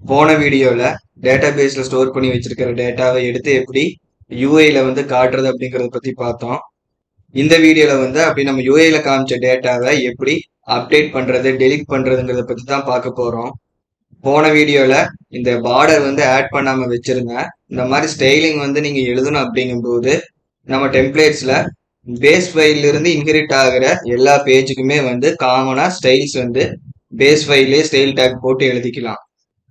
போன வீடியோல டேட்டாபேஸ்ல ஸ்டோர் பண்ணி வச்சிருக்கிற டேட்டாவை எடுத்து எப்படி யூஐல வந்து காட்டுறது அப்படிங்கறத பத்தி பார்த்தோம். இந்த வீடியோல வந்து அப்படி நம்ம யூஐல காமிச்ச டேட்டாவை எப்படி அப்டேட் பண்றது டெலீட் பண்றதுங்கிறத பத்தி தான் பார்க்க போறோம். போன வீடியோல இந்த பார்டர் வந்து ஆட் பண்ணாம வச்சிருந்தேன். இந்த மாதிரி ஸ்டைலிங் வந்து நீங்க எழுதணும் அப்படிங்கும்போது நம்ம டெம்ப்ளேட்ஸ்ல பேஸ் ஃபைல்ல இருந்து இன்ஹெரிட் ஆகிற எல்லா பேஜுக்குமே வந்து காமனா ஸ்டைல்ஸ் வந்து பேஸ் ஃபைல்லே ஸ்டைல் டேக் போட்டு எழுதிக்கலாம்.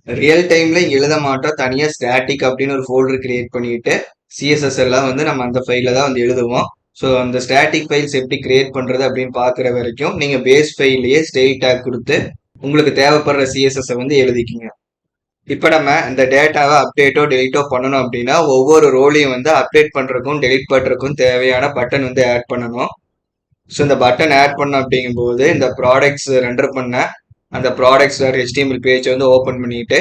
ரியல் டைம்ல எழுத மாட்டோம். தனியா ஸ்டாட்டிக் அப்படின்னு ஒரு ஃபோல்டர் கிரியேட் பண்ணிட்டு சிஎஸ்எஸ் எல்லாம் வந்து நம்ம அந்த ஃபைல தான் வந்து எழுதுவோம். ஸோ அந்த ஸ்டாட்டிக் ஃபைல்ஸ் எப்படி கிரியேட் பண்றது அப்படின்னு பாக்குற வரைக்கும் நீங்க பேஸ் ஃபைல்லையே ஸ்டைல் டேக் கொடுத்து உங்களுக்கு தேவைப்படுற சிஎஸ்எஸ் வந்து எழுதிக்கிங்க. இப்ப நம்ம இந்த டேட்டாவை அப்டேட்டோ டெலிட்டோ பண்ணணும் அப்படின்னா ஒவ்வொரு ரோலையும் வந்து அப்டேட் பண்றதுக்கும் டெலிட் பண்றதுக்கும் தேவையான பட்டன் வந்து ஆட் பண்ணணும். ஸோ இந்த பட்டன் ஆட் பண்ணோம் அப்படிங்கும்போது இந்த ப்ராடக்ட்ஸ் ரெண்டர் பண்ண அந்த ப்ராடக்ட்ஸ் HTML பேஜ் வந்து ஓப்பன் பண்ணிட்டு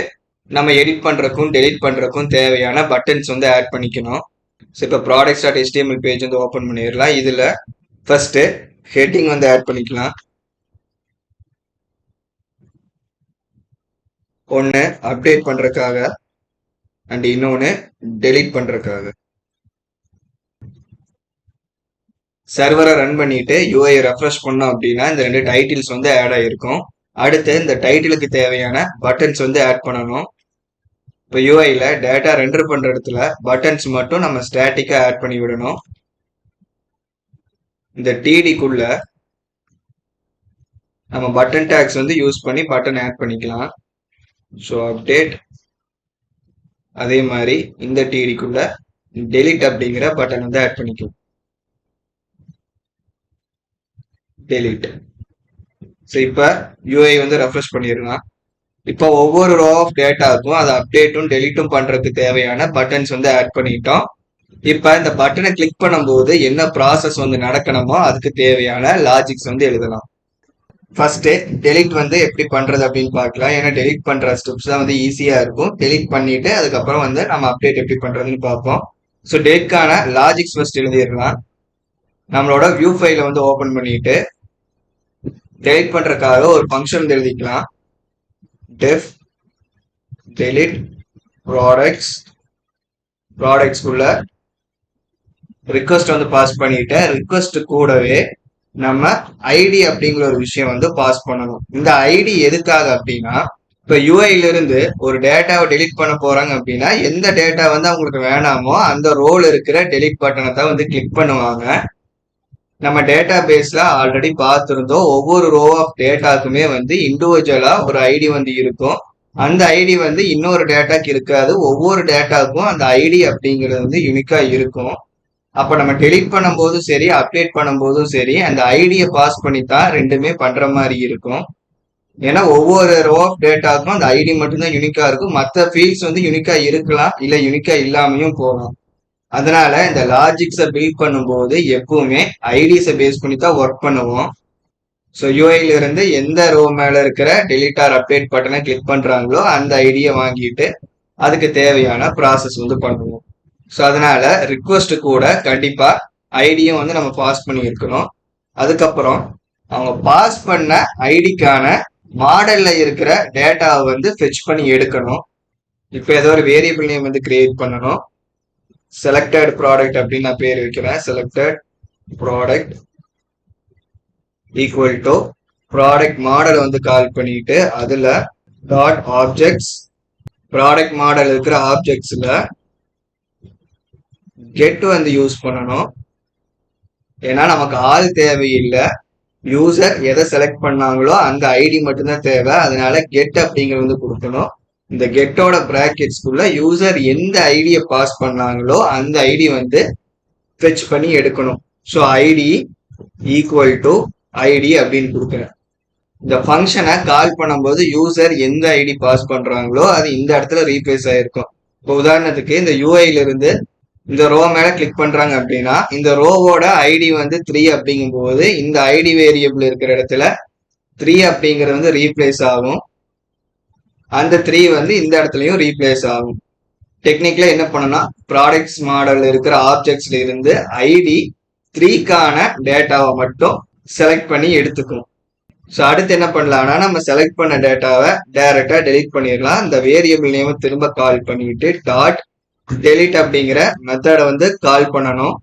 நம்ம எடிட் பண்றதுக்கும் டெலிட் பண்றதுக்கும் தேவையான பட்டன்ஸ் வந்து ஆட் பண்ணிக்கணும். ஸோ இப்போ ப்ராடக்ட்ஸ்.html பேஜ் வந்து ஓப்பன் பண்ணிடலாம். இதுல ஃபர்ஸ்ட் ஹெட்டிங் வந்து ஆட் பண்ணிக்கலாம். ஒன்று அப்டேட் பண்றதுக்காக அண்ட் இன்னொன்று டெலிட் பண்றதுக்காக. சர்வரை ரன் பண்ணிட்டு யூஐ ரெஃப்ரெஷ் பண்ணோம் அப்படின்னா இந்த ரெண்டு டைட்டில்ஸ் வந்து ஆட் ஆகிருக்கும். அடுத்து இந்த டைட்டிலுக்கு தேவையான பட்டன்ஸ் வந்து ஆட் பண்ணணும். இப்போ யூஐல டேட்டா ரெண்டர் பண்ற இடத்துல பட்டன்ஸ் மட்டும் நம்ம ஸ்டாட்டிக்கா ஆட் பண்ணி விடணும். இந்த டிடிக்குள்ள நம்ம பட்டன் டேக்ஸ் வந்து யூஸ் பண்ணி பட்டன் ஆட் பண்ணிக்கலாம். ஸோ அப்டேட், அதே மாதிரி இந்த டிடிக்குள்ள டெலிட் அப்படிங்கிற பட்டன் வந்து ஆட் பண்ணிக்கலாம். டெலிட். ஸோ இப்போ யூஐ வந்து ரெஃப்ரெஷ் பண்ணிடலாம். இப்போ ஒவ்வொரு ரோ ஆஃப் டேட்டாவுக்கும் அதை அப்டேட்டும் டெலிட்டும் பண்றதுக்கு தேவையான பட்டன்ஸ் வந்து ஆட் பண்ணிட்டோம். இப்ப இந்த பட்டனை கிளிக் பண்ணும்போது என்ன ப்ராசஸ் வந்து நடக்கணுமோ அதுக்கு தேவையான லாஜிக்ஸ் வந்து எழுதலாம். ஃபர்ஸ்ட் டெலிட் வந்து எப்படி பண்றது அப்படின்னு பார்க்கலாம். ஏன்னா டெலிட் பண்ற ஸ்டெப்ஸ் தான் வந்து ஈஸியா இருக்கும். டெலிட் பண்ணிட்டு அதுக்கப்புறம் வந்து நம்ம அப்டேட் எப்படி பண்றதுன்னு பார்ப்போம். ஸோ டெலிட்கான லாஜிக்ஸ் ஃபர்ஸ்ட் எழுதிடலாம். நம்மளோட வியூ ஃபைல வந்து ஓபன் பண்ணிட்டு டெலிட் பண்றதுக்காக ஒரு ஃபங்க்ஷன் வந்து எழுதிக்கலாம். def delete ப்ராடக்ட்ஸ்குள்ள ரிக்வஸ்ட் வந்து பாஸ் பண்ணிட்டு ரிக்வஸ்ட் கூடவே நம்ம ஐடி அப்படிங்கிற ஒரு விஷயம் வந்து பாஸ் பண்ணணும். இந்த ஐடி எதுக்காக அப்படின்னா இப்ப யூஐல இருந்து ஒரு டேட்டாவை டெலிட் பண்ண போறாங்க அப்படின்னா எந்த டேட்டா வந்து அவங்களுக்கு வேணாமோ அந்த ரோல் இருக்கிற டெலிட் பட்டனை தான் வந்து கிளிக் பண்ணுவாங்க. நம்ம டேட்டா பேஸ்ல ஆல்ரெடி பார்த்துருந்தோம். ஒவ்வொரு ரோ ஆஃப் டேட்டாக்குமே வந்து இண்டிவிஜுவலா ஒரு ஐடி வந்து இருக்கும். அந்த ஐடி வந்து இன்னொரு டேட்டாக்கு இருக்காது. ஒவ்வொரு டேட்டாக்கும் அந்த ஐடி அப்படிங்கிறது வந்து யூனிக்கா இருக்கும். அப்ப நம்ம டெலிட் பண்ணும்போதும் சரி அப்டேட் பண்ணும்போதும் சரி அந்த ஐடியை பாஸ் பண்ணி தான் ரெண்டுமே பண்ற மாதிரி இருக்கும். ஏன்னா ஒவ்வொரு ரோ ஆஃப் டேட்டாக்கும் அந்த ஐடி மட்டும்தான் யூனிக்கா இருக்கும். மற்ற ஃபீல்ட்ஸ் வந்து யூனிக்கா இருக்கலாம், இல்ல யூனிக்கா இல்லாமையும் போகலாம். அதனால இந்த லாஜிக்ஸை பில்ட் பண்ணும்போது எப்பவுமே ஐடிஸை பேஸ் பண்ணி தான் ஒர்க் பண்ணுவோம். ஸோ யூஐல இருந்து எந்த ரோ மேல இருக்கிற டெலிட் ஆர் அப்டேட் பட்டனை கிளிக் பண்றாங்களோ அந்த ஐடியை வாங்கிட்டு அதுக்கு தேவையான ப்ராசஸ் வந்து பண்ணுவோம். ஸோ அதனால ரிக்வஸ்ட் கூட கண்டிப்பா ஐடியும் வந்து நம்ம பாஸ் பண்ணி இருக்கணும். அதுக்கப்புறம் அவங்க பாஸ் பண்ண ஐடிக்கான மாடல்ல இருக்கிற டேட்டாவை வந்து ஃபெச் பண்ணி எடுக்கணும். இப்போ ஏதோ ஒரு வேரியபிள் நேம் வந்து கிரியேட் பண்ணணும். செலக்டட் ப்ராடக்ட் அப்படின்னு நான் பேர் வைக்கிறேன். Selected product equal to product model வந்து கால் பண்ணிட்டு அதுல டாட் ஆப்ஜெக்ட்ஸ் ப்ராடக்ட் மாடல் இருக்கிற ஆப்ஜெக்ட்ஸ்ல கெட் வந்து யூஸ் பண்ணணும். ஏன்னா நமக்கு ஆள் தேவையில்லை, யூசர் எதை செலக்ட் பண்ணாங்களோ அந்த ஐடி மட்டும்தான் தேவை. அதனால கெட் அப்படிங்கிறது வந்து கொடுக்கணும். இந்த கெட்டோட பிராக்கெட்ஸ்குள்ள யூசர் எந்த ஐடியை பாஸ் பண்ணாங்களோ அந்த ஐடி வந்து ஃபெச் பண்ணி எடுக்கணும். So ID equal to ID அப்படின்னு கொடுக்குறேன். இந்த ஃபங்க்ஷனை கால் பண்ணும்போது யூசர் எந்த ஐடி பாஸ் பண்றாங்களோ அது இந்த இடத்துல ரீப்ளேஸ் ஆயிருக்கும். இப்போ உதாரணத்துக்கு இந்த யூஐல இருந்து இந்த ரோ மேல கிளிக் பண்றாங்க அப்படின்னா இந்த ரோவோட ஐடி வந்து 3 அப்படிங்கும் போது இந்த ஐடி வேரியபிள் இருக்கிற இடத்துல 3 அப்படிங்கிறது வந்து ரீப்ளேஸ் ஆகும். அந்த 3 வந்து இந்த இடத்துலயும் ரீப்ளேஸ் ஆகும். டெக்னிக்கலா என்ன பண்ணனா ப்ராடக்ட்ஸ் மாடல் இருக்கிற ஆப்ஜெக்ட்ஸ்ல இருந்து ஐடி 3க்கான டேட்டாவை மட்டும் செலக்ட் பண்ணி எடுத்துக்கும். ஸோ அடுத்து என்ன பண்ணலாம்னா நம்ம செலக்ட் பண்ண டேட்டாவை டைரக்டா டெலீட் பண்ணிடலாம். இந்த வேரியபிள் நேம் திரும்ப கால் பண்ணிட்டு டாட் டெலீட் அப்படிங்கிற மெத்தடை வந்து கால் பண்ணணும்.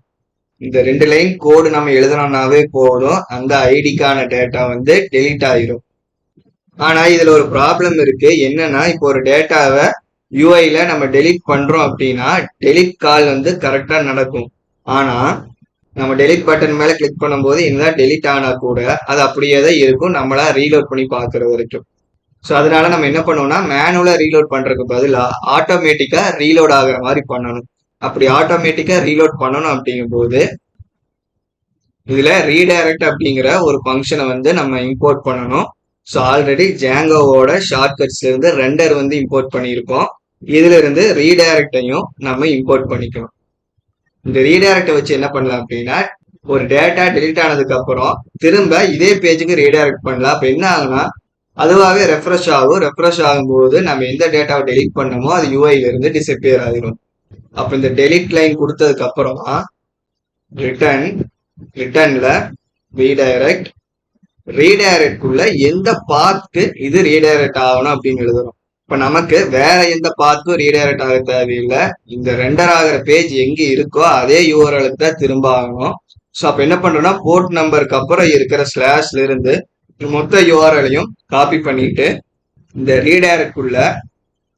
இந்த 2 லைன் கோடு நம்ம எழுதணும்னாவே போதும், அந்த ஐடிக்கான டேட்டா வந்து டெலீட் ஆயிரும். ஆனா இதுல ஒரு ப்ராப்ளம் இருக்கு. என்னன்னா இப்போ ஒரு டேட்டாவை யூஐல நம்ம டெலீட் பண்றோம் அப்படின்னா டெலீட் கால் வந்து கரெக்டா நடக்கும். ஆனா நம்ம டெலீட் பட்டன் மேல கிளிக் பண்ணும்போது என்னதான் டெலீட் ஆனா கூட அது அப்படியே தான் இருக்கும், நம்மளா ரீலோட் பண்ணி பாக்குற வரைக்கும். ஸோ அதனால நம்ம என்ன பண்ணுவோம்னா மேனுவலா ரீலோட் பண்றதுக்கு பதிலாக ஆட்டோமேட்டிக்கா ரீலோட் ஆகுற மாதிரி பண்ணணும். அப்படி ஆட்டோமேட்டிக்கா ரீலோட் பண்ணணும் அப்படிங்கும்போது இதுல ரீடைரக்ட் அப்படிங்கிற ஒரு ஃபங்க்ஷனை வந்து நம்ம இம்போர்ட் பண்ணணும். ஸோ ஆல்ரெடி ஜாங்கோவோட ஷார்ட்கட்ஸ்ல இருந்து ரெண்டர் வந்து இம்போர்ட் பண்ணியிருக்கோம். இதுல இருந்து ரீடைரக்டையும் நம்ம இம்போர்ட் பண்ணிக்கணும். இந்த ரீடைரக்டை வச்சு என்ன பண்ணலாம் அப்படின்னா ஒரு டேட்டா டெலீட் ஆனதுக்கு அப்புறம் திரும்ப இதே பேஜுக்கு ரீடைரக்ட் பண்ணலாம். அப்ப என்ன ஆகுனா அதுவாகவே ரெஃப்ரெஷ் ஆகும். ரெஃப்ரெஷ் ஆகும்போது நம்ம எந்த டேட்டாவை டெலீட் பண்ணமோ அது யூஐல இருந்து டிசப்பியர் ஆகிடும். அப்ப இந்த டெலீட் லைன் கொடுத்ததுக்கு அப்புறமா ரிட்டர்ன்ல ரீடைரக்ட் ரீடைரக்ட்குள்ள எந்த பாத்துக்கு இது ரீடைரக்ட் ஆகணும் அப்படின்னு எழுதுறோம். இப்ப நமக்கு வேற எந்த பாத்துக்கும் ரீடைரக்ட் ஆக தேவையில்லை. இந்த ரெண்டர் ஆகிற பேஜ் எங்க இருக்கோ அதே யூஆர்எலுக்கு தான் திரும்ப ஆகணும். ஸோ அப்ப என்ன பண்றோம்னா போர்ட் நம்பருக்கு அப்புறம் இருக்கிற ஸ்லாஷ்ல இருந்து மொத்த யூஆர்எலையும் காப்பி பண்ணிட்டு இந்த ரீடைரக்ட்குள்ள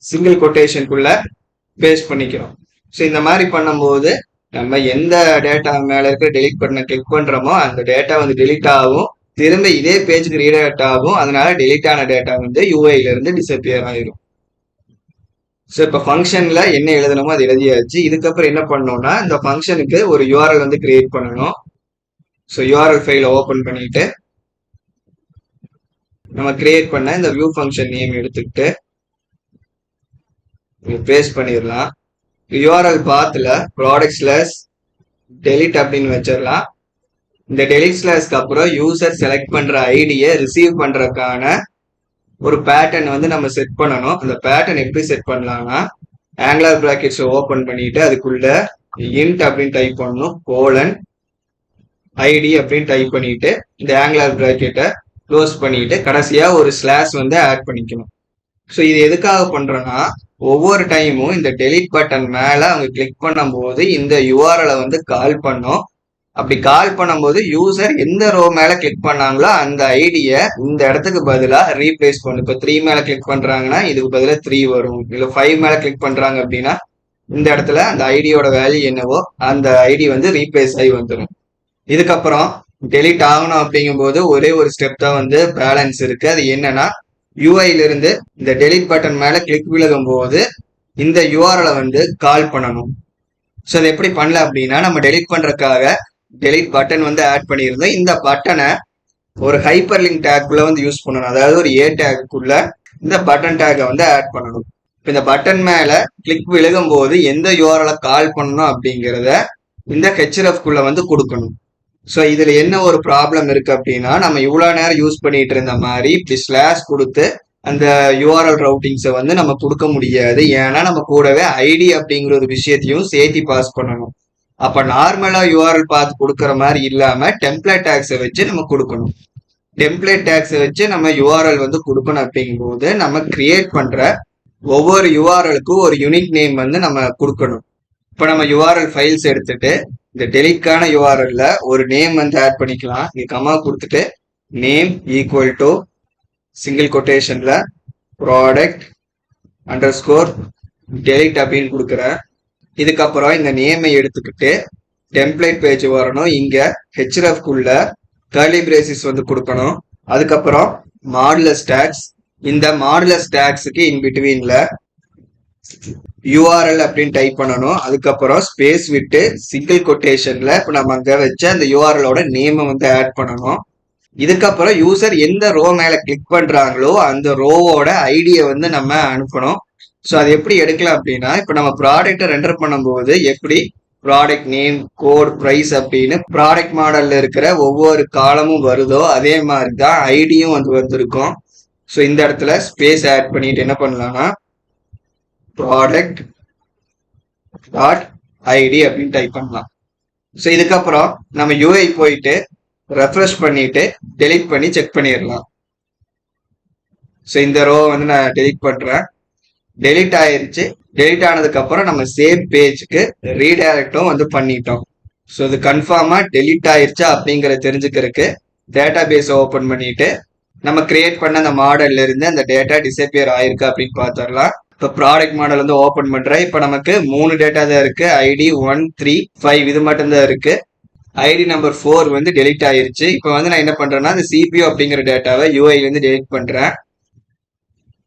சிங்கிள் கொட்டேஷனுக்குள்ள பேஸ்ட் பண்ணிக்கிறோம். ஸோ இந்த மாதிரி பண்ணும்போது நம்ம எந்த டேட்டா மேல இருக்க டெலீட் பட்டனை கிளிக் பண்றோமோ அந்த டேட்டா வந்து டெலீட் ஆகும், திரும்ப இதே பேஜுக்கு ரீடைரக்ட் ஆகும். அதனால டெலீட் ஆன டேட்டா வந்து யூஐல இருந்து டிசப்பியர் ஆயிரும். ஸோ இப்போ ஃபங்க்ஷன்ல என்ன எழுதணுமோ அது எழுதியாச்சு. இதுக்கப்புறம் என்ன பண்ணணும்னா இந்த ஃபங்க்ஷனுக்கு ஒரு யூஆர்எல் வந்து கிரியேட் பண்ணணும். ஸோ யூஆர்எல் ஃபைலை ஓப்பன் பண்ணிட்டு நம்ம கிரியேட் பண்ண இந்த வியூ ஃபங்க்ஷன் நேம் எடுத்துக்கிட்டு பேஸ்ட் பண்ணிடலாம். யூஆர்எல் பாத்துல ப்ராடக்ட் ஸ்லாஷ் டெலிட் அப்படின்னு வச்சிடலாம். இந்த டெலிட் ஸ்லாஷ்க்கு அப்புறம் யூசர் செலக்ட் பண்ற ஐடியை ரிசீவ் பண்றதுக்கான ஒரு பேட்டர்ன் வந்து நம்ம செட் பண்ணணும். அந்த பேட்டர்ன் எப்படி செட் பண்ணலாம்னா ஆங்குலர் பிராக்கெட்ஸ் ஓப்பன் பண்ணிட்டு அதுக்குள்ள இன்ட் அப்படின்னு டைப் பண்ணணும், கோலன் ஐடி அப்படின்னு டைப் பண்ணிட்டு இந்த ஆங்குலர் பிராக்கெட்டை க்ளோஸ் பண்ணிட்டு கடைசியா ஒரு ஸ்லாஷ் வந்து ஆட் பண்ணிக்கணும். ஸோ இது எதுக்காக பண்றோம்னா ஒவ்வொரு டைமும் இந்த டெலிட் பட்டன் மேல அவங்க கிளிக் பண்ணும்போது இந்த யூஆர்எலை வந்து கால் பண்ணும். அப்படி கால் பண்ணும்போது யூசர் எந்த ரோ மேல கிளிக் பண்ணாங்களோ அந்த ஐடியை இந்த இடத்துக்கு பதிலா ரீப்ளேஸ் பண்ணும். இப்போ 3 மேல கிளிக் பண்றாங்கன்னா இதுக்கு பதிலா 3 வரும். இல்ல 5 மேல கிளிக் பண்றாங்க அப்படின்னா இந்த இடத்துல அந்த ஐடியோட வேல்யூ என்னவோ அந்த ஐடி வந்து ரீப்ளேஸ் ஆகி வந்துடும். இதுக்கப்புறம் டெலிட் ஆகணும் அப்படிங்கும்போது ஒரே ஒரு ஸ்டெப் தான் வந்து பேலன்ஸ் இருக்கு. அது என்னன்னா யூஐல இருந்து இந்த டெலிட் பட்டன் மேல கிளிக் விலகும் போது இந்த யூஆர்எலை வந்து கால் பண்ணணும். ஸோ அதை எப்படி பண்ணல அப்படின்னா நம்ம டெலிட் பண்றதுக்காக டெலிட் பட்டன் வந்து ஆட் பண்ணியிருந்தோம். இந்த பட்டனை ஒரு ஹைப்பர் லிங்க் டேக்குள்ள வந்து யூஸ் பண்ணணும். அதாவது ஒரு ஏ டேக்குள்ள இந்த பட்டன் டேக்கை வந்து ஆட் பண்ணணும். இப்போ இந்த பட்டன் மேல கிளிக் விழுகும் போது எந்த யூஆர்எலை கால் பண்ணணும் அப்படிங்கிறத இந்த ஹெச்எஃப்குள்ள வந்து கொடுக்கணும். ஸோ இதுல என்ன ஒரு ப்ராப்ளம் இருக்கு அப்படின்னா நம்ம இவ்வளவு நேரம் யூஸ் பண்ணிட்டு இருந்த மாதிரி இப்படி ஸ்லாஷ் கொடுத்து அந்த யூஆர்எல் ரவுட்டிங்ஸை வந்து நம்ம கொடுக்க முடியாது. ஏன்னா நம்ம கூடவே ஐடி அப்படிங்கிற ஒரு விஷயத்தையும் சேர்த்து பாஸ் பண்ணணும். அப்ப நார்மலா யூஆர்எல் பார்த்து கொடுக்குற மாதிரி இல்லாம டெம்ப்ளேட் டேக்ஸை வச்சு நம்ம கொடுக்கணும். டெம்ப்ளேட் டேக்ஸை வச்சு நம்ம யூஆர்எல் வந்து கொடுக்கணும். அப்படிங்கும்போது நம்ம கிரியேட் பண்ற ஒவ்வொரு யூஆர்எலுக்கும் ஒரு யூனிக் நேம் வந்து நம்ம கொடுக்கணும். இப்ப நம்ம யூஆர்எல் ஃபைல்ஸ் எடுத்துட்டு இந்த டெலிட்கான யூஆர்எல்ல ஒரு நேம் வந்து ஆட் பண்ணிக்கலாம். இங்க கமா கொடுத்துட்டு நேம் ஈக்குவல் டு சிங்கிள் கொட்டேஷன்ல ப்ராடக்ட் அண்டர்ஸ்கோர் டெலிட் அப்படின்னு கொடுக்குறேன். இதுக்கப்புறம் இந்த நேமை எடுத்துக்கிட்டு டெம்ப்ளேட் பேஜ் வரணும். இங்க ஹெச்எஃப்குள்ள கர்லி பிரேசிஸ் வந்து கொடுக்கணும். அதுக்கப்புறம் மாடுலஸ் டேக்ஸ், இந்த மாடுலஸ் டேக்ஸுக்கு இன் பிட்வீன்ல யூஆர்எல் அப்படின்னு டைப் பண்ணணும். அதுக்கப்புறம் ஸ்பேஸ் விட்டு சிங்கிள் கொட்டேஷன்ல இப்ப நம்ம அங்க வச்ச அந்த யூஆர்எலோட நேமை வந்து ஆட் பண்ணணும். இதுக்கப்புறம் யூசர் எந்த ரோ மேல கிளிக் பண்றாங்களோ அந்த ரோவோட ஐடியை வந்து நம்ம அனுப்பணும். ஸோ அது எப்படி எடுக்கலாம் அப்படின்னா இப்ப நம்ம ப்ராடக்ட்டை ரெண்டர் பண்ணும்போது எப்படி ப்ராடக்ட் நேம் கோட் ப்ரைஸ் அப்படின்னு ப்ராடக்ட் மாடல்ல இருக்கிற ஒவ்வொரு காலமும் வருதோ அதே மாதிரி தான் ஐடியும் வந்து வந்திருக்கும். ஸோ இந்த இடத்துல ஸ்பேஸ் ஆட் பண்ணிட்டு என்ன பண்ணலாம்னா ப்ராடக்ட் டாட் ஐடி அப்படின்னு டைப் பண்ணலாம். ஸோ இதுக்கப்புறம் நம்ம யூஐ போயிட்டு ரெஃப்ரெஷ் பண்ணிட்டு டெலிட் பண்ணி செக் பண்ணிடலாம். ஸோ இந்த ரோ வந்து நான் டெலிட் பண்றேன். டெலிட் ஆயிருச்சு. டெலிட் ஆனதுக்கு அப்புறம் நம்ம சேம் பேஜுக்கு ரீடைரக்டும் வந்து பண்ணிட்டோம். ஸோ இது கன்ஃபார்மா டெலிட் ஆயிருச்சா அப்படிங்கறத தெரிஞ்சுக்கிறதுக்கு டேட்டா பேஸ் ஓபன் பண்ணிட்டு நம்ம கிரியேட் பண்ண அந்த மாடல்ல இருந்து அந்த டேட்டா டிசப்பியர் ஆயிருக்கு அப்படின்னு பார்த்துடலாம். இப்போ ப்ராடக்ட் மாடல் வந்து ஓபன் பண்றேன். இப்போ நமக்கு 3 டேட்டா தான் இருக்கு. ஐடி 1, 3, 5 இது மட்டும் தான் இருக்கு. ஐடி நம்பர் 4 வந்து டெலிட் ஆயிருச்சு. இப்போ வந்து நான் என்ன பண்றேன்னா இந்த சிபியூ அப்படிங்கிற டேட்டாவை யூஐல இருந்து டெலிட் பண்றேன்.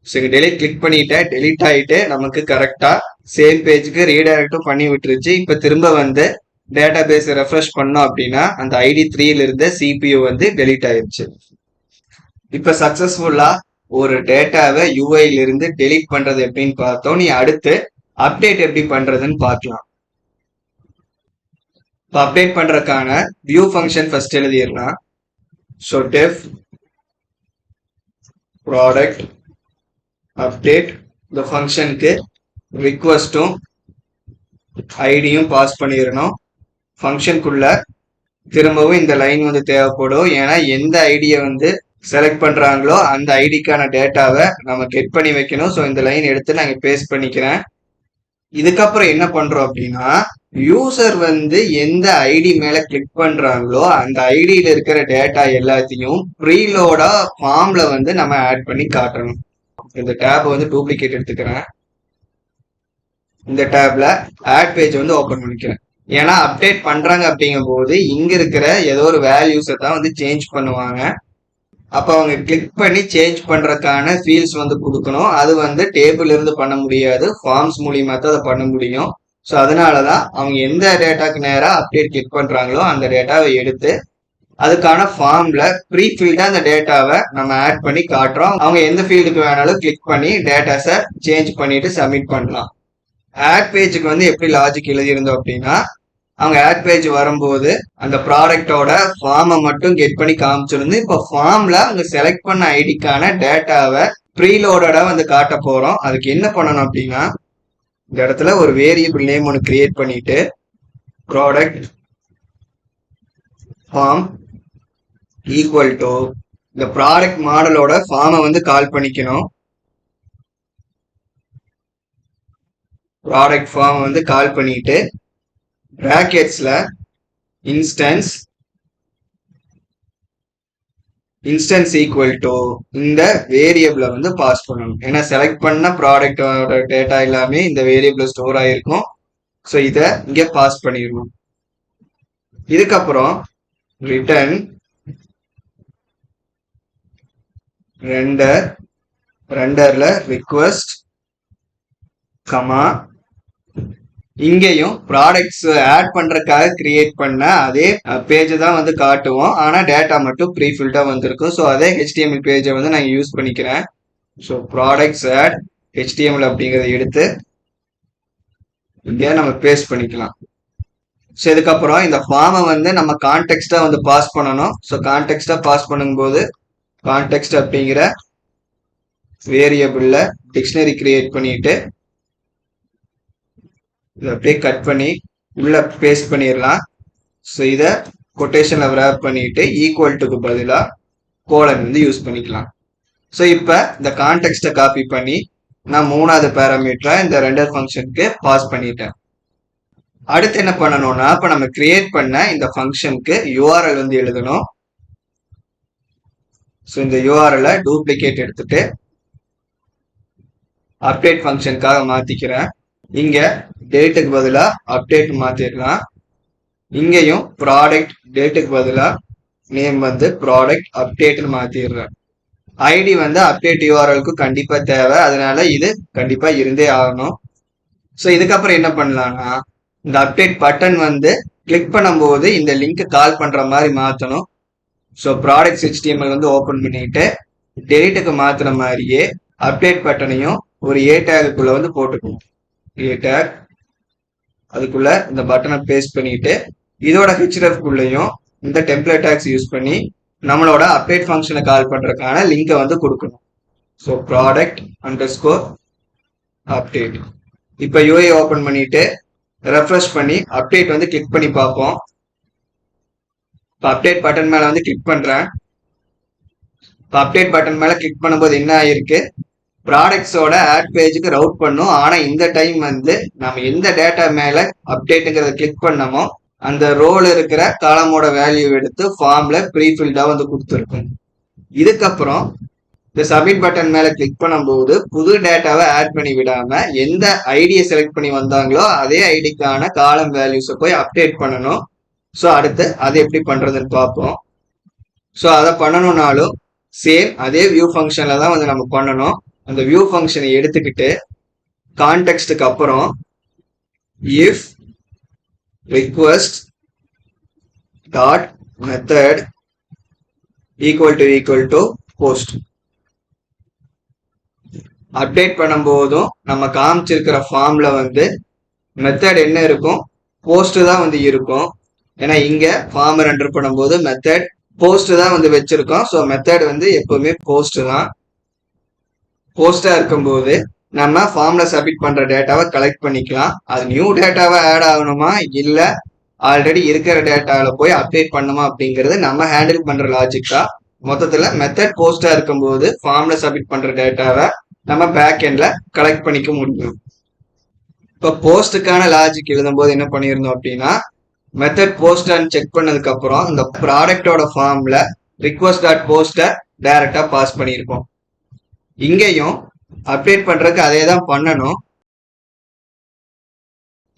ஸோ இங்க டெலிட் கிளிக் பண்ணிட்டேன். டெலிட் ஆயிட்டு நமக்கு கரெக்டா சேம் பேஜுக்கு ரீடைரக்டும் பண்ணி விட்டுருச்சு. இப்போ திரும்ப வந்து டேட்டா பேஸ் ரெஃப்ரெஷ் பண்ணோம் அப்படின்னா அந்த ஐடி 3ல இருந்த சிபியூ வந்து டெலிட் ஆயிருச்சு. இப்ப சக்சஸ்ஃபுல்லா ஒரு டேட்டாவை யூஐல இருந்து டெலிட் பண்றது எப்படின்னு பார்த்தோம். நீ அடுத்து அப்டேட் எப்படி பண்றதுன்னு பார்க்கலாம். இப்போ அப்டேட் பண்றதுக்கான வியூ ஃபங்க்ஷன் ஃபர்ஸ்ட் எழுதிடலாம். ஸோ டெஃப் ப்ராடக்ட் அப்டேட் இந்த ஃபங்க்ஷனுக்கு ரிக்வஸ்டும் ஐடியும் பாஸ் பண்ணிடணும். ஃபங்க்ஷனுக்குள்ள திரும்பவும் இந்த லைன் வந்து தேவைப்படும். ஏன்னா எந்த ஐடியை வந்து செலக்ட் பண்றாங்களோ அந்த ஐடிக்கான டேட்டாவை நம்ம கெட் பண்ணி வைக்கணும். ஸோ இந்த லைன் எடுத்து நான் பேஸ்ட் பண்ணிக்கிறேன். இதுக்கப்புறம் என்ன பண்றோம் அப்படின்னா யூசர் வந்து எந்த ஐடி மேல கிளிக் பண்றாங்களோ அந்த ஐடியில இருக்கிற டேட்டா எல்லாத்தையும் ப்ரீலோடா ஃபார்ம்ல வந்து நம்ம ஆட் பண்ணி காட்டணும். இந்த டேப் வந்து டூப்ளிகேட் எடுத்துக்கிறேன். இந்த டேப்ல ஆட் பேஜ் வந்து ஓபன் பண்ணிக்கிறேன். ஏன்னா அப்டேட் பண்றாங்க அப்படிங்கும் போது இங்க இருக்கிற ஏதோ ஒரு வேல்யூஸை தான் வந்து சேஞ்ச் பண்ணுவாங்க. அப்ப அவங்க கிளிக் பண்ணி சேஞ்ச் பண்றதுக்கான ஃபீல்ட்ஸ் வந்து கொடுக்கணும். அது வந்து டேபிள் இருந்து பண்ண முடியாது, ஃபார்ம்ஸ் மூலியமா தான் அதை பண்ண முடியும். ஸோ அதனாலதான் அவங்க எந்த டேட்டாக்கு நேராக அப்டேட் கிளிக் பண்றாங்களோ அந்த டேட்டாவை எடுத்து அதுக்கான ஃபார்ம்ல ப்ரீ ஃபீல்டா அந்த டேட்டாவை நம்ம ஆட் பண்ணி காட்டுறோம். அவங்க எந்த ஃபீல்டுக்கு வேணாலும் கிளிக் பண்ணி டேட்டாஸை சேஞ்ச் பண்ணிட்டு சப்மிட் பண்ணலாம். ஆட் பேஜுக்கு வந்து எப்படி லாஜிக் எழுதியிருந்தோம் அப்படின்னா அவங்க ஆட் பேஜ் வரும்போது அந்த ப்ராடக்டோட ஃபார்மை மட்டும் கெட் பண்ணி காமிச்சிருந்து இப்போ ஃபார்ம்ல அவங்க செலக்ட் பண்ண ஐடிக்கான டேட்டாவை ப்ரீலோடா வந்து காட்ட போறோம். அதுக்கு என்ன பண்ணணும் அப்படின்னா இந்த இடத்துல ஒரு வேரியபிள் நேம் ஒன்று கிரியேட் பண்ணிட்டு ப்ராடக்ட் ஃபார்ம் ஈக்குவல் டு இந்த ப்ராடக்ட் மாடலோட ஃபார்மை வந்து கால் பண்ணிக்கணும். ப்ராடக்ட் ஃபார்ம் வந்து கால் பண்ணிட்டு பிராக்கெட்ஸ்ல இன்ஸ்டன்ஸ் ஈக்குவல் டு இந்த வேரியபிளை வந்து பாஸ் பண்ணணும். ஏன்னா செலக்ட் பண்ண ப்ராடக்டோட டேட்டா எல்லாமே இந்த வேரியபிள் ஸ்டோர் ஆயிருக்கும். ஸோ இதை இங்க பாஸ் பண்ணிடணும். இதுக்கப்புறம் ரிட்டர்ன் ரெண்டர்ல ரிக்வெஸ்ட் கமா இங்கேயும் ப்ராடக்ட்ஸ் ஆட் பண்றதுக்காக கிரியேட் பண்ண அதே பேஜை தான் வந்து காட்டுவோம். ஆனா டேட்டா மட்டும் ப்ரீஃபில்டா வந்திருக்கும். ஸோ அதே ஹெச்டிஎம்எல் பேஜை வந்து நான் யூஸ் பண்ணிக்கிறேன். ஸோ ப்ராடக்ட்ஸ் ஆட் ஹெச்டிஎம்எல் அப்படிங்கறத எடுத்து இங்கே நம்ம பேஸ்ட் பண்ணிக்கலாம். ஸோ இதுக்கப்புறம் இந்த ஃபார்மை வந்து நம்ம கான்டெக்ஸ்டா வந்து பாஸ் பண்ணணும். ஸோ கான்டெக்ஸ்டா பாஸ் பண்ணும்போது கான்டெக்ஸ்ட் அப்படிங்கிற வேரியபிள்ல டிக்ஷனரி கிரியேட் பண்ணிட்டு இதை அப்படியே கட் பண்ணி உள்ள பேஸ்ட் பண்ணிடலாம். ஸோ இதை கொட்டேஷன்ல ரேப் பண்ணிட்டு ஈக்குவல் டுக்கு பதிலாக கோலன் வந்து யூஸ் பண்ணிக்கலாம். ஸோ இப்போ இந்த கான்டெக்ஸ்டை காப்பி பண்ணி நான் 3வது பேராமீட்டரை இந்த ரெண்டர் ஃபங்க்ஷனுக்கு பாஸ் பண்ணிட்டேன். அடுத்து என்ன பண்ணணும்னா இப்போ நம்ம கிரியேட் பண்ண இந்த ஃபங்க்ஷனுக்கு யூஆர்எல் வந்து எழுதணும். ஸோ இந்த யூஆர்எல்லை டூப்ளிகேட் எடுத்துட்டு அப்டேட் ஃபங்க்ஷனுக்காக மாத்திக்கிறேன். இங்க டேட்டுக்கு பதிலா அப்டேட் மாத்திடலாம். இங்கேயும் ப்ராடக்ட் டேட்டுக்கு பதிலா நேம் வந்து ப்ராடக்ட் அப்டேட்னு மாத்திடுறேன். ஐடி வந்து அப்டேட் யூஆர்எலுக்கு கண்டிப்பா தேவை, அதனால இது கண்டிப்பா இருந்தே ஆகணும். ஸோ இதுக்கப்புறம் என்ன பண்ணலாம்னா இந்த அப்டேட் பட்டன் வந்து கிளிக் பண்ணும்போது இந்த லிங்க் கால் பண்ற மாதிரி மாத்தணும். ஸோ ப்ராடக்ட் HTML வந்து ஓபன் பண்ணிட்டு டெலிட்டுக்கு மாத்துற மாதிரியே அப்டேட் பட்டனையும் ஒரு ஏ டேகுக்குள்ள வந்து போட்டுக்கணும். ஏ டேக் அதுக்குள்ள இந்த பட்டனை பேஸ்ட் பண்ணிட்டு இதோட href குள்ளேயும் இந்த டெம்ப்ளேட் டேக்ஸ் யூஸ் பண்ணி நம்மளோட அப்டேட் ஃபங்க்ஷனை கால் பண்றதுக்கான லிங்கை வந்து கொடுக்கணும். So product underscore update. இப்போ யூஐ ஓபன் பண்ணிட்டு ரெஃப்ரெஷ் பண்ணி அப்டேட் வந்து கிளிக் பண்ணி பார்ப்போம். இப்போ அப்டேட் பட்டன் மேல வந்து கிளிக் பண்றேன். அப்டேட் பட்டன் மேல கிளிக் பண்ணும்போது என்ன ஆயிருக்கு, ப்ராடக்ட்ஸோட ஆட் பேஜுக்கு ரவுட் பண்ணும். ஆனா இந்த டைம் வந்து நம்ம எந்த டேட்டா மேல அப்டேட்டுங்கிறத கிளிக் பண்ணமோ அந்த ரோல இருக்கிற காலமோட வேல்யூ எடுத்து ஃபார்ம்ல ப்ரீஃபில்டா வந்து கொடுத்துருக்கும். இதுக்கப்புறம் இந்த சப்மிட் பட்டன் மேல கிளிக் பண்ணும்போது புது டேட்டாவை ஆட் பண்ணி விடாம எந்த ஐடியை செலக்ட் பண்ணி வந்தாங்களோ அதே ஐடிக்கான காலம் வேல்யூஸை போய் அப்டேட் பண்ணணும். ஸோ அடுத்து அது எப்படி பண்றதுன்னு பார்ப்போம். ஸோ அதை பண்ணணும்னாலும் சேம் அதே வியூ ஃபங்க்ஷன்ல தான் வந்து நம்ம பண்ணணும். அந்த வியூ ஃபங்க்ஷனை எடுத்துக்கிட்டு கான்டெக்ஸ்டுக்கு அப்புறம் if request dot method equal to post update பண்ணும்போதும் நம்ம காமிச்சிருக்கிற ஃபார்ம்ல வந்து மெத்தட் என்ன இருக்கும், போஸ்ட் தான் வந்து இருக்கும். ஏன்னா இங்க ஃபார்ம் என்டர் பண்ணும்போது மெத்தட் போஸ்ட் தான் வந்து வச்சிருக்கோம். ஸோ மெத்தட் வந்து எப்பவுமே போஸ்ட் தான். போஸ்டா இருக்கும்போது நம்ம ஃபார்ம்ல சப்மிட் பண்ற டேட்டாவை கலெக்ட் பண்ணிக்கலாம். அது நியூ டேட்டாவை ஆட் ஆகணுமா இல்ல ஆல்ரெடி இருக்கிற டேட்டாவில போய் அப்டேட் பண்ணுமா அப்படிங்கிறது நம்ம ஹேண்டில் பண்ற லாஜிக்கா. மொத்தத்துல மெத்தட் போஸ்டா இருக்கும்போது ஃபார்ம்ல சப்மிட் பண்ற டேட்டாவை நம்ம பேக் எண்ட்ல கலெக்ட் பண்ணிக்க முடியும். இப்போ போஸ்டுக்கான லாஜிக் எழுதும் போது என்ன பண்ணியிருந்தோம் அப்படின்னா, மெத்தட் போஸ்டான்னு செக் பண்ணதுக்கு அப்புறம் இந்த ப்ராடக்டோட ஃபார்ம்ல ரிக்வஸ்ட் டாட் போஸ்ட டைரக்டா பாஸ் பண்ணியிருப்போம். இங்கேயும் அப்டேட் பண்றதுக்கு அதே தான் பண்ணணும்.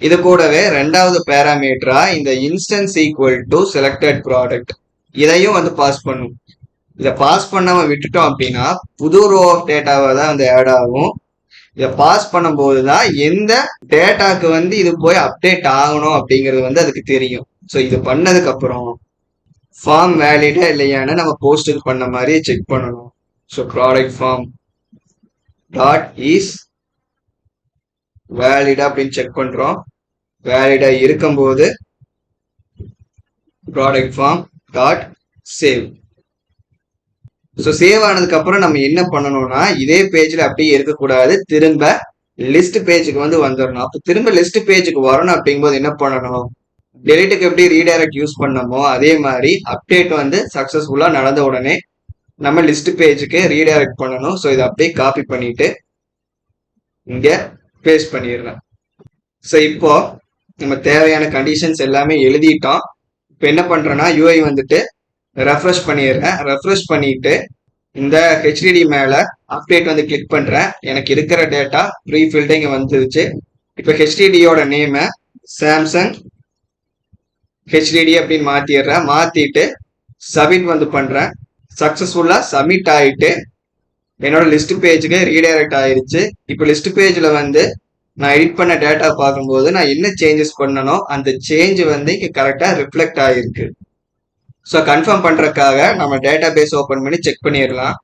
இது கூடவே ரெண்டாவது பேராமீட்டரா இந்த instance equal to selected product இதையும் வந்து பாஸ் பண்ணும். இதை பாஸ் பண்ணாம விட்டுட்டோம் அப்படின்னா புது ரோ ஆஃப் டேட்டாவை தான் வந்து ஆட் ஆகும். இதை பாஸ் பண்ணும்போது தான் எந்த டேட்டாக்கு வந்து இது போய் அப்டேட் ஆகணும் அப்படிங்கிறது வந்து அதுக்கு தெரியும். ஸோ இது பண்ணதுக்கு அப்புறம் ஃபார்ம் வேலிடா இல்லையான்னு நம்ம போஸ்ட்டுக்கு பண்ண மாதிரி செக் பண்ணணும். So product form dot is வேலிடா அப்படின்னு செக் பண்றோம். வேலிடா இருக்கும்போது product form dot save. So save ஆனதுக்கு அப்புறம் நம்ம என்ன பண்ணணும்னா இதே பேஜ்ல அப்படியே இருக்கக்கூடாது, திரும்ப லிஸ்ட் பேஜுக்கு வந்து வந்துடணும். அப்போ திரும்ப லிஸ்ட் பேஜுக்கு வரணும் அப்படிங்கும்போது என்ன பண்ணணும், டெலிட்டுக்கு எப்படி ரீடைரக்ட் யூஸ் பண்ணமோ அதே மாதிரி அப்டேட் வந்து சக்சஸ்ஃபுல்லா நடந்த உடனே நம்ம லிஸ்ட் பேஜுக்கு ரீடைரக்ட் பண்ணணும். ஸோ இதை அப்படியே காப்பி பண்ணிட்டு இங்க பேஸ்ட் பண்ணிடுறேன். ஸோ இப்போ நம்ம தேவையான கண்டிஷன்ஸ் எல்லாமே எழுதிட்டோம். இப்போ என்ன பண்றேன்னா யூஐ வந்துட்டு ரெஃப்ரெஷ் பண்ணிடுறேன். ரெஃப்ரெஷ் பண்ணிட்டு இந்த ஹெச்டிடி மேல அப்டேட் வந்து கிளிக் பண்றேன். எனக்கு இருக்கிற டேட்டா ப்ரீஃபில்டு இங்க வந்துருச்சு. இப்போ ஹெச்டிடியோட நேமை சாம்சங் ஹெச்டிடி அப்படின்னு மாத்திடுறேன். மாத்திட்டு சப்மிட் வந்து பண்றேன். சக்சஸ்ஃபுல்லா சப்மிட் ஆயிட்டு என்னோட லிஸ்ட் பேஜுக்கு ரீடைரக்ட் ஆயிருச்சு. இப்போ லிஸ்ட் பேஜ்ல வந்து நான் எடிட் பண்ண டேட்டா பார்க்கும்போது நான் என்ன சேஞ்சஸ் பண்ணனோ அந்த சேஞ்ச் வந்து இங்க கரெக்டா ரிஃப்ளெக்ட் ஆயிருக்கு. ஸோ கன்ஃபார்ம் பண்றதுக்காக நம்ம டேட்டா பேஸ் ஓப்பன் பண்ணி செக் பண்ணிடலாம்.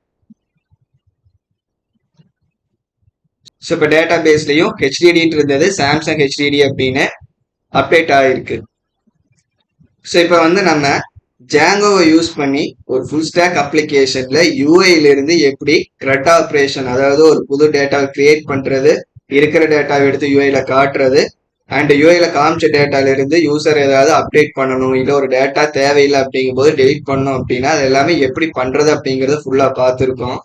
ஸோ இப்போ டேட்டா பேஸ்லயும் ஹெச்டிடின்னு இருந்தது சாம்சங் ஹெச்டிடி அப்படின்னு அப்டேட் ஆயிருக்கு. ஸோ இப்போ வந்து நம்ம ஜாங்கோவை யூஸ் பண்ணி ஒரு ஃபுல் ஸ்டாக் அப்ளிகேஷன்ல யூஐல இருந்து எப்படி த்ரெட் ஆப்ரேஷன், அதாவது ஒரு புது டேட்டாவை கிரியேட் பண்றது, இருக்கிற டேட்டாவை எடுத்து யூஐல காட்டுறது, அண்ட் யூஐல காமிச்ச டேட்டால இருந்து யூசர் ஏதாவது அப்டேட் பண்ணணும் இல்லை ஒரு டேட்டா தேவையில்லை அப்படிங்கும் போது டெலிட் பண்ணணும் அப்படின்னா அது எல்லாமே எப்படி பண்றது அப்படிங்கறத ஃபுல்லா பார்த்துருக்கோம்.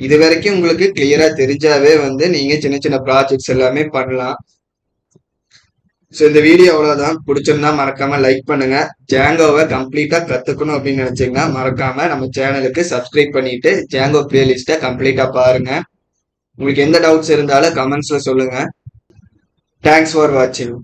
இது வரைக்கும் உங்களுக்கு கிளியரா தெரிஞ்சாவே வந்து நீங்க சின்ன சின்ன ப்ராஜெக்ட்ஸ் எல்லாமே பண்ணலாம். ஸோ இந்த வீடியோ அவ்வளோதான். பிடிச்சிருந்தா மறக்காம லைக் பண்ணுங்க. ஜாங்கோவை கம்ப்ளீட்டா கத்துக்கணும் அப்படின்னு நினைச்சீங்கன்னா மறக்காம நம்ம சேனலுக்கு சப்ஸ்கிரைப் பண்ணிட்டு ஜாங்கோ பிளேலிஸ்ட்டை கம்ப்ளீட்டா பாருங்க. உங்களுக்கு எந்த டவுட்ஸ் இருந்தாலும் கமெண்ட்ஸ்ல சொல்லுங்க. தேங்க்ஸ் ஃபார் வாட்சிங்.